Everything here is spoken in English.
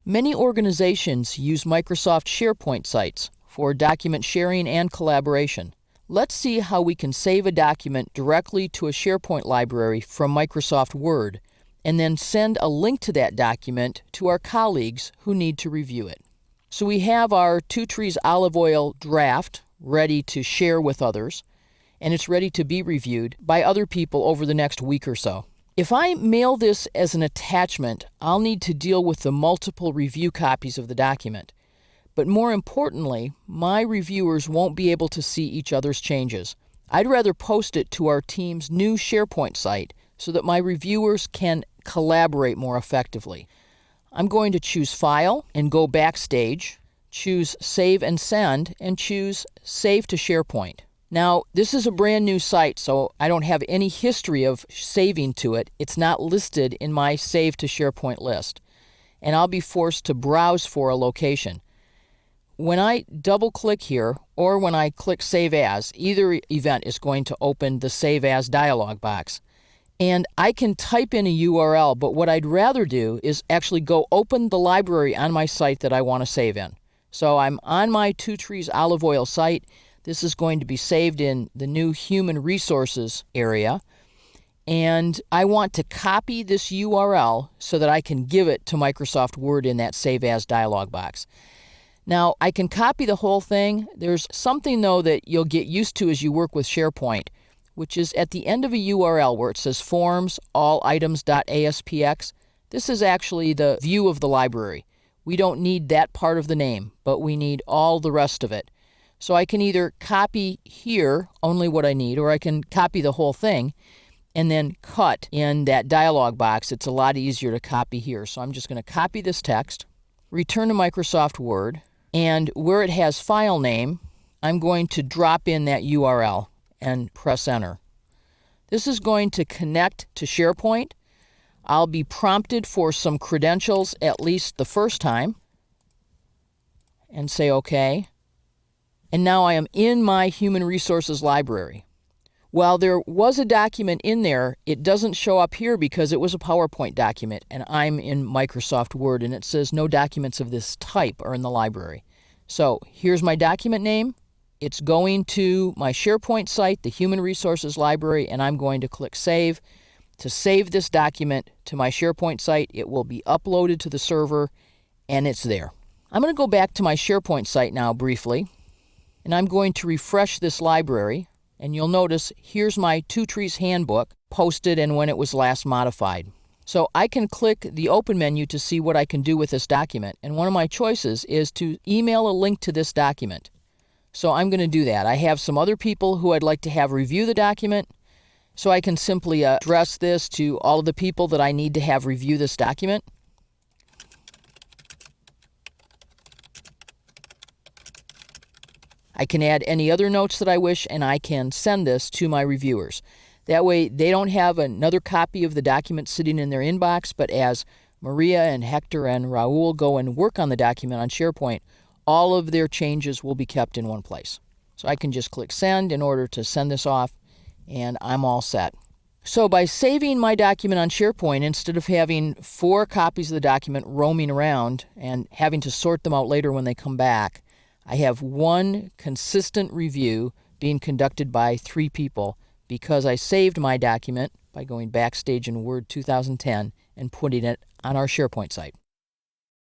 Many organizations use Microsoft SharePoint sites for document sharing and collaboration. Let's see how we can save a document directly to a SharePoint library from Microsoft Word, and then send a link to that document to our colleagues who need to review it. So we have our Two Trees Olive Oil draft ready to share with others, and it's ready to be reviewed by other people over the next week or so. If I mail this as an attachment, I'll need to deal with the multiple review copies of the document. But more importantly, my reviewers won't be able to see each other's changes. I'd rather post it to our team's new SharePoint site so that my reviewers can collaborate more effectively. I'm going to choose File and go Backstage, choose Save and Send, and choose Save to SharePoint. Now, this is a brand new site, so I don't have any history of saving to it. It's not listed in my Save to SharePoint list, and I'll be forced to browse for a location. When I double-click here, or when I click Save As, either event is going to open the Save As dialog box. And I can type in a URL, but what I'd rather do is actually go open the library on my site that I want to save in. So I'm on my Two Trees Olive Oil site. This is going to be saved in the new Human Resources area. And I want to copy this URL so that I can give it to Microsoft Word in that Save As dialog box. Now, I can copy the whole thing. There's something, though, that you'll get used to as you work with SharePoint, which is at the end of a URL where it says Forms, All Items.aspx. This is actually the view of the library. We don't need that part of the name, but we need all the rest of it. So I can either copy here only what I need, or I can copy the whole thing and then cut in that dialog box. It's a lot easier to copy here. So I'm just going to copy this text, return to Microsoft Word, and where it has file name, I'm going to drop in that URL and press Enter. This is going to connect to SharePoint. I'll be prompted for some credentials at least the first time, and say OK. And now I am in my Human Resources library. While there was a document in there, it doesn't show up here because it was a PowerPoint document, and I'm in Microsoft Word, and it says no documents of this type are in the library. So here's my document name. It's going to my SharePoint site, the Human Resources library, and I'm going to click Save. To save this document to my SharePoint site, it will be uploaded to the server, and it's there. I'm going to go back to my SharePoint site now briefly, and I'm going to refresh this library. And you'll notice here's my Two Trees Handbook posted and when it was last modified. So I can click the Open menu to see what I can do with this document. And one of my choices is to email a link to this document. So I'm going to do that. I have some other people who I'd like to have review the document. So I can simply address this to all of the people that I need to have review this document. I can add any other notes that I wish, and I can send this to my reviewers. That way, they don't have another copy of the document sitting in their inbox, but as Maria and Hector and Raul go and work on the document on SharePoint, all of their changes will be kept in one place. So I can just click Send in order to send this off, and I'm all set. So by saving my document on SharePoint, instead of having 4 copies of the document roaming around and having to sort them out later when they come back, I have one consistent review being conducted by 3 people because I saved my document by going Backstage in Word 2010 and putting it on our SharePoint site.